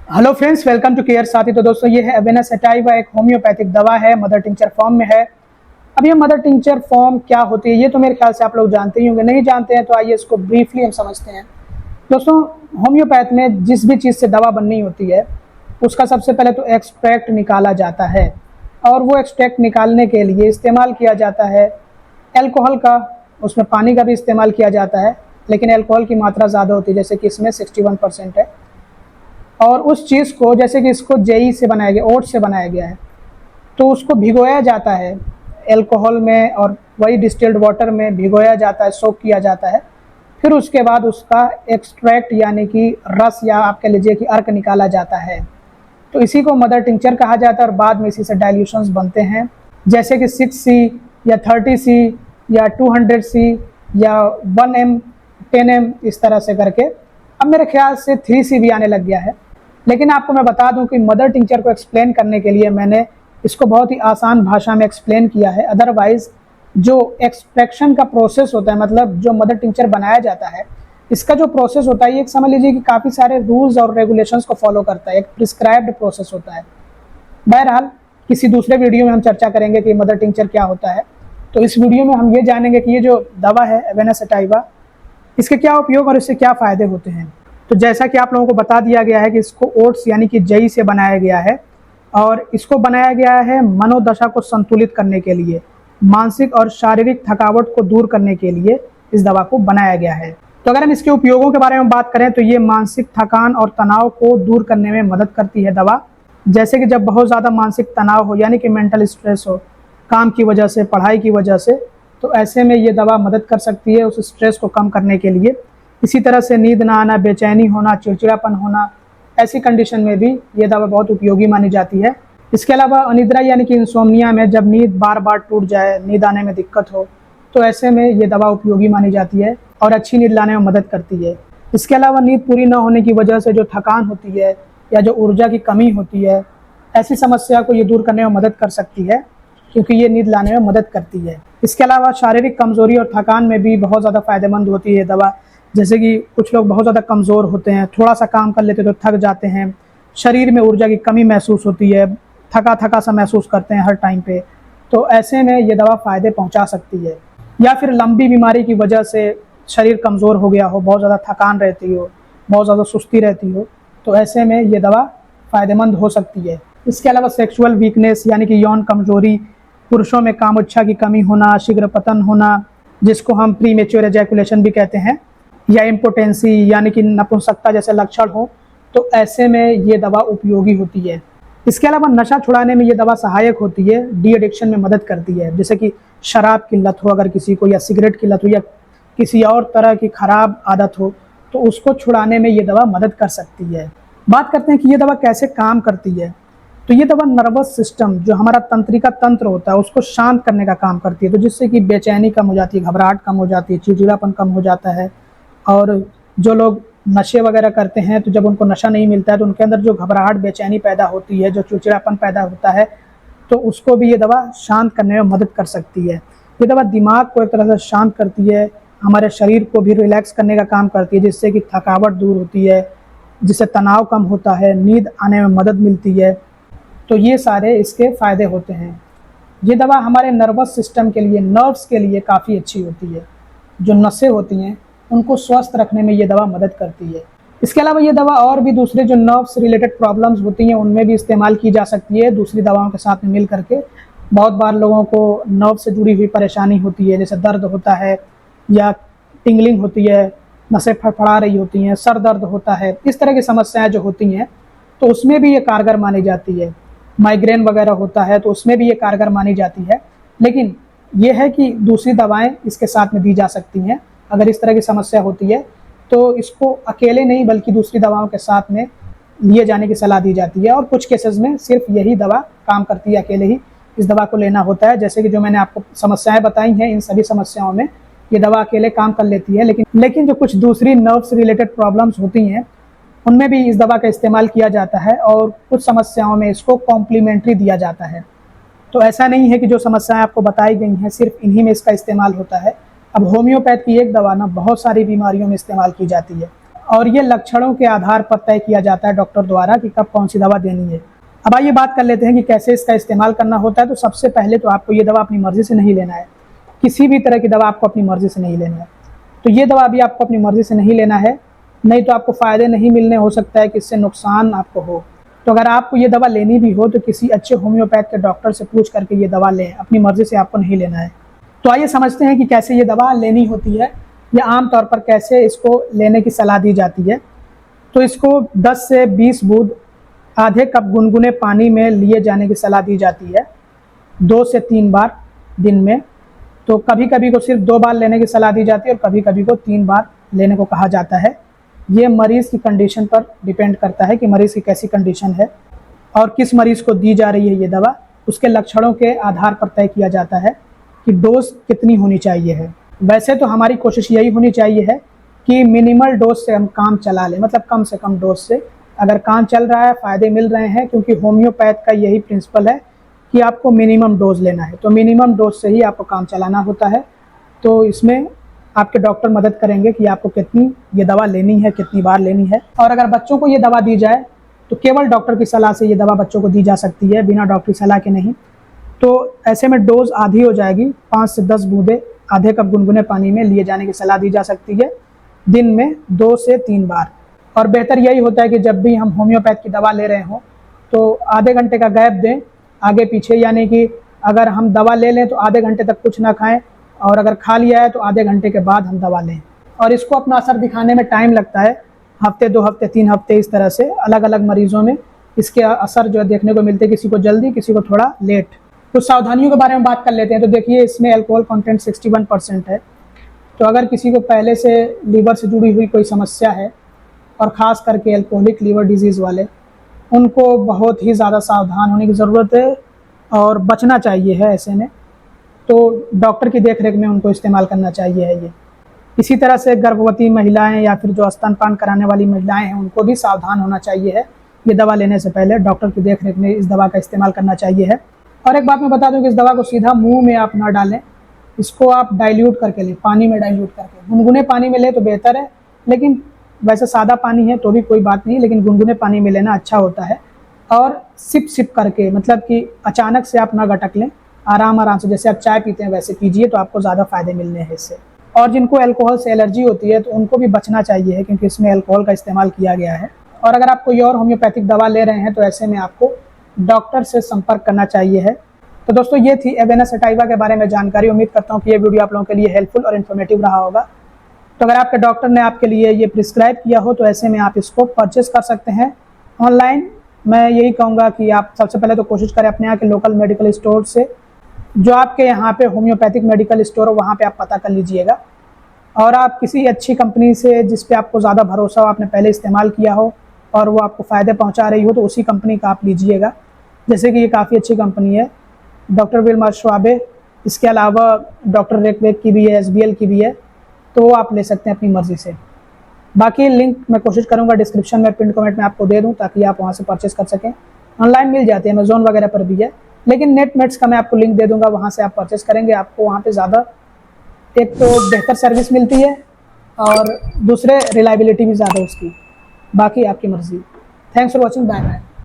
Hello friends, welcome to care Saathi. तो दोस्तों, ये है एवेनस एटाइवा, एक होम्योपैथिक दवा है, मदर टिंचर फॉर्म में है। अब ये मदर टिंचर फॉर्म क्या होती है ये तो मेरे ख्याल से आप लोग जानते ही होंगे। नहीं जानते हैं तो आइए इसको ब्रीफली हम समझते हैं। दोस्तों, होम्योपैथ में जिस भी चीज़ से दवा बननी होती है उसका सबसे पहले तो एक्सट्रैक्ट निकाला जाता है, और वो एक्सट्रैक्ट निकालने के लिए इस्तेमाल किया जाता है एल्कोहल का। उसमें पानी का भी इस्तेमाल किया जाता है, लेकिन एल्कोहल की मात्रा ज़्यादा होती है, जैसे कि इसमें 61% है। और उस चीज़ को, जैसे कि इसको जेई से बनाया गया, ओट्स से बनाया गया है, तो उसको भिगोया जाता है एल्कोहल में, और वही डिस्टिल्ड वाटर में भिगोया जाता है, सोक किया जाता है। फिर उसके बाद उसका एक्सट्रैक्ट यानी कि रस, या आप कह लीजिए कि अर्क निकाला जाता है। तो इसी को मदर टिंचर कहा जाता है, और बाद में इसी से डाइल्यूशंस बनते हैं, जैसे कि 6C या 30C या 200C या 1M 10M, इस तरह से करके। अब मेरे ख्याल से 3C भी आने लग गया है। लेकिन आपको मैं बता दूं कि मदर टिंचर को एक्सप्लेन करने के लिए मैंने इसको बहुत ही आसान भाषा में एक्सप्लेन किया है। अदरवाइज जो एक्सट्रैक्शन का प्रोसेस होता है, मतलब जो मदर टिंचर बनाया जाता है, इसका जो प्रोसेस होता है, ये समझ लीजिए कि काफ़ी सारे रूल्स और रेगुलेशंस को फॉलो करता है, एक प्रिस्क्राइब्ड प्रोसेस होता है। बहरहाल, किसी दूसरे वीडियो में हम चर्चा करेंगे कि मदर टिंचर क्या होता है। तो इस वीडियो में हम ये जानेंगे कि ये जो दवा है एवेनस एटाइवा, इसके क्या उपयोग और इससे क्या फ़ायदे होते हैं। तो जैसा कि आप लोगों को बता दिया गया है कि इसको ओट्स यानी कि जई से बनाया गया है, और इसको बनाया गया है मनोदशा को संतुलित करने के लिए, मानसिक और शारीरिक थकावट को दूर करने के लिए इस दवा को बनाया गया है। तो अगर हम इसके उपयोगों के बारे में बात करें तो ये मानसिक थकान और तनाव को दूर करने में मदद करती है दवा। जैसे कि जब बहुत ज़्यादा मानसिक तनाव हो, यानी कि मेंटल स्ट्रेस हो, काम की वजह से, पढ़ाई की वजह से, तो ऐसे में ये दवा मदद कर सकती है उस स्ट्रेस को कम करने के लिए। इसी तरह से नींद ना आना, बेचैनी होना, चिड़चिड़ापन होना, ऐसी कंडीशन में भी ये दवा बहुत उपयोगी मानी जाती है। इसके अलावा अनिद्रा यानी कि इंसोम्निया में, जब नींद बार बार टूट जाए, नींद आने में दिक्कत हो, तो ऐसे में ये दवा उपयोगी मानी जाती है और अच्छी नींद लाने में मदद करती है। इसके अलावा नींद पूरी न होने की वजह से जो थकान होती है या जो ऊर्जा की कमी होती है, ऐसी समस्या को ये दूर करने में मदद कर सकती है, क्योंकि ये नींद लाने में मदद करती है। इसके अलावा शारीरिक कमजोरी और थकान में भी बहुत ज़्यादा फायदेमंद होती है दवा। जैसे कि कुछ लोग बहुत ज़्यादा कमज़ोर होते हैं, थोड़ा सा काम कर लेते तो थक जाते हैं, शरीर में ऊर्जा की कमी महसूस होती है, थका थका सा महसूस करते हैं हर टाइम पे, तो ऐसे में ये दवा फ़ायदे पहुंचा सकती है। या फिर लंबी बीमारी की वजह से शरीर कमज़ोर हो गया हो, बहुत ज़्यादा थकान रहती हो, बहुत ज़्यादा सुस्ती रहती हो, तो ऐसे में ये दवा फ़ायदेमंद हो सकती है। इसके अलावा सेक्सुअल वीकनेस यानी कि यौन कमजोरी, पुरुषों में कामोच्छा की कमी होना, शीघ्र पतन होना, जिसको हम प्रीमेच्योर एजैकुलेशन भी कहते हैं, या इम्पोटेंसी यानी कि नपुंसकता जैसे लक्षण हो, तो ऐसे में ये दवा उपयोगी होती है। इसके अलावा नशा छुड़ाने में ये दवा सहायक होती है, डी एडिक्शन में मदद करती है। जैसे कि शराब की लत हो अगर किसी को, या सिगरेट की लत हो, या किसी और तरह की खराब आदत हो, तो उसको छुड़ाने में ये दवा मदद कर सकती है। बात करते हैं कि ये दवा कैसे काम करती है। तो ये दवा नर्वस सिस्टम, जो हमारा तंत्रिका तंत्र होता है, उसको शांत करने का काम करती है। तो जिससे कि बेचैनी कम हो जाती है, घबराहट कम हो जाती है, चिड़चिड़ापन कम हो जाता है। और जो लोग नशे वगैरह करते हैं, तो जब उनको नशा नहीं मिलता है तो उनके अंदर जो घबराहट, बेचैनी पैदा होती है, जो चिड़चिड़ापन पैदा होता है, तो उसको भी ये दवा शांत करने में मदद कर सकती है। ये दवा दिमाग को एक तरह से शांत करती है, हमारे शरीर को भी रिलैक्स करने का काम करती है, जिससे कि थकावट दूर होती है, जिससे तनाव कम होता है, नींद आने में मदद मिलती है। तो ये सारे इसके फ़ायदे होते हैं। ये दवा हमारे नर्वस सिस्टम के लिए, नर्व्स के लिए काफ़ी अच्छी होती है। जो नसें होती हैं उनको स्वस्थ रखने में ये दवा मदद करती है। इसके अलावा ये दवा और भी दूसरे जो नर्व्स रिलेटेड प्रॉब्लम्स होती हैं उनमें भी इस्तेमाल की जा सकती है, दूसरी दवाओं के साथ में मिल करके। बहुत बार लोगों को नर्व से जुड़ी हुई परेशानी होती है, जैसे दर्द होता है, या टिंगलिंग होती है, नसें फड़फड़ा रही होती हैं, सर दर्द होता है, इस तरह की समस्याएं जो होती हैं, तो उसमें भी ये कारगर मानी जाती है। माइग्रेन वगैरह होता है तो उसमें भी ये कारगर मानी जाती है। लेकिन ये है कि दूसरी दवाएं इसके साथ में दी जा सकती हैं। अगर इस तरह की समस्या होती है तो इसको अकेले नहीं बल्कि दूसरी दवाओं के साथ में लिए जाने की सलाह दी जाती है। और कुछ केसेस में सिर्फ यही दवा काम करती है, अकेले ही इस दवा को लेना होता है। जैसे कि जो मैंने आपको समस्याएं बताई हैं, इन सभी समस्याओं में ये दवा अकेले काम कर लेती है। लेकिन जो कुछ दूसरी नर्व्स रिलेटेड प्रॉब्लम्स होती हैं उनमें भी इस दवा का इस्तेमाल किया जाता है, और कुछ समस्याओं में इसको कॉम्प्लीमेंट्री दिया जाता है। तो ऐसा नहीं है कि जो समस्याएं आपको बताई गई हैं सिर्फ इन्हीं में इसका इस्तेमाल होता है। अब होम्योपैथ की एक दवा ना बहुत सारी बीमारियों में इस्तेमाल की जाती है। और ये लक्षणों के आधार पर तय किया जाता है डॉक्टर द्वारा कि कब कौन सी दवा देनी है। अब आइए बात कर लेते हैं कि कैसे इसका इस्तेमाल करना होता है। तो सबसे पहले तो आपको ये दवा अपनी मर्जी से नहीं लेना है, किसी भी तरह की दवा आपको अपनी मर्जी से नहीं लेना है। तो ये दवा भी आपको अपनी मर्जी से नहीं लेना है, नहीं तो आपको फ़ायदे नहीं मिलने, हो सकता है कि इससे नुकसान आपको हो। तो अगर आपको ये दवा लेनी भी हो तो किसी अच्छे होम्योपैथ के डॉक्टर से पूछ करके ये दवा लें, अपनी मर्जी से आपको नहीं लेना है। तो आइए समझते हैं कि कैसे ये दवा लेनी होती है या आम तौर पर कैसे इसको लेने की सलाह दी जाती है। तो इसको 10 से 20 बूंद आधे कप गुनगुने पानी में लिए जाने की सलाह दी जाती है 2 से 3 बार दिन में। तो कभी कभी को सिर्फ 2 बार लेने की सलाह दी जाती है और कभी कभी को 3 बार लेने को कहा जाता है। ये मरीज़ की कंडीशन पर डिपेंड करता है कि मरीज़ की कैसी कंडीशन है और किस मरीज़ को दी जा रही है ये दवा, उसके लक्षणों के आधार पर तय किया जाता है कि डोज कितनी होनी चाहिए है। वैसे तो हमारी कोशिश यही होनी चाहिए है कि मिनिमल डोज से हम काम चला लें, मतलब कम से कम डोज से अगर काम चल रहा है, फ़ायदे मिल रहे हैं, क्योंकि होम्योपैथ का यही प्रिंसिपल है कि आपको मिनिमम डोज लेना है। तो मिनिमम डोज से ही आपको काम चलाना होता है। तो इसमें आपके डॉक्टर मदद करेंगे कि आपको कितनी ये दवा लेनी है, कितनी बार लेनी है। और अगर बच्चों को ये दवा दी जाए तो केवल डॉक्टर की सलाह से ये दवा बच्चों को दी जा सकती है, बिना डॉक्टर की सलाह के नहीं। तो ऐसे में डोज आधी हो जाएगी, 5 से 10 बूंदे आधे कप गुनगुने पानी में लिए जाने की सलाह दी जा सकती है दिन में 2 से 3 बार। और बेहतर यही होता है कि जब भी हम होम्योपैथ की दवा ले रहे हों तो आधे घंटे का गैप दें आगे पीछे, यानी कि अगर हम दवा ले लें तो आधे घंटे तक कुछ ना खाएं और अगर खा लिया है तो आधे घंटे के बाद हम दवा लें। और इसको अपना असर दिखाने में टाइम लगता है, हफ्ते 2 हफ्ते 3 हफ्ते, इस तरह से अलग अलग मरीजों में इसके असर जो है देखने को मिलते हैं, किसी को जल्दी, किसी को थोड़ा लेट। कुछ सावधानियों के बारे में बात कर लेते हैं। तो देखिए, इसमें अल्कोहल कंटेंट 61% है। तो अगर किसी को पहले से लीवर से जुड़ी हुई कोई समस्या है और ख़ास करके अल्कोहलिक लीवर डिजीज़ वाले, उनको बहुत ही ज़्यादा सावधान होने की ज़रूरत है और बचना चाहिए है ऐसे में। तो डॉक्टर की देखरेख में उनको इस्तेमाल करना चाहिए है ये। इसी तरह से गर्भवती महिलाएं या फिर जो स्तनपान कराने वाली महिलाएं हैं, उनको भी सावधान होना चाहिए है। ये दवा लेने से पहले डॉक्टर की देखरेख में इस दवा का इस्तेमाल करना चाहिए है। और एक बात मैं बता दूं कि इस दवा को सीधा मुंह में आप ना डालें, इसको आप डाइल्यूट करके लें, पानी में डाइल्यूट करके। गुनगुने पानी में लें तो बेहतर है, लेकिन वैसे सादा पानी है तो भी कोई बात नहीं, लेकिन गुनगुने पानी में लेना अच्छा होता है। और सिप सिप करके, मतलब कि अचानक से आप ना गटक लें, आराम आराम से, जैसे आप चाय पीते हैं वैसे पीजिए, तो आपको ज़्यादा फ़ायदे मिलने हैं इससे। और जिनको अल्कोहल से एलर्जी होती है तो उनको भी बचना चाहिए है, क्योंकि इसमें अल्कोहल का इस्तेमाल किया गया है। और अगर आप कोई और होम्योपैथिक दवा ले रहे हैं तो ऐसे में आपको डॉक्टर से संपर्क करना चाहिए है। तो दोस्तों, ये थी एवेना सटाइवा के बारे में जानकारी। उम्मीद करता हूँ कि ये वीडियो आप लोगों के लिए हेल्पफुल और इन्फॉर्मेटिव रहा होगा। तो अगर आपके डॉक्टर ने आपके लिए ये प्रिस्क्राइब किया हो तो ऐसे में आप इसको परचेस कर सकते हैं ऑनलाइन। मैं यही कहूँगा कि आप सबसे पहले तो कोशिश करें अपने यहाँ के लोकल मेडिकल स्टोर से, जो आपके यहाँ पे होम्योपैथिक मेडिकल स्टोर हो, वहाँ पे आप पता कर लीजिएगा। और आप किसी अच्छी कंपनी से, जिस पे आपको ज़्यादा भरोसा हो, आपने पहले इस्तेमाल किया हो और वो आपको फ़ायदे पहुँचा रही हो, तो उसी कंपनी का आप लीजिएगा। जैसे कि ये काफ़ी अच्छी कंपनी है, डॉक्टर विल्मर श्वाबे। इसके अलावा डॉक्टर रेकवेक की भी है, SBL की भी है, तो वो आप ले सकते हैं अपनी मर्ज़ी से। बाकी लिंक मैं कोशिश करूँगा डिस्क्रिप्शन में, पिन कमेंट में आपको दे दूँ, ताकि आप वहाँ से परचेस कर सकें। ऑनलाइन मिल जाते हैं, अमेज़ॉन वगैरह पर भी है, लेकिन नेट्स का मैं आपको लिंक दे दूँगा, वहाँ से आप परचेस करेंगे। आपको वहाँ पे ज़्यादा, एक तो बेहतर सर्विस मिलती है और दूसरे रिलायबिलिटी भी ज़्यादा उसकी। बाकी आपकी मर्ज़ी। Thanks for watching, bye bye.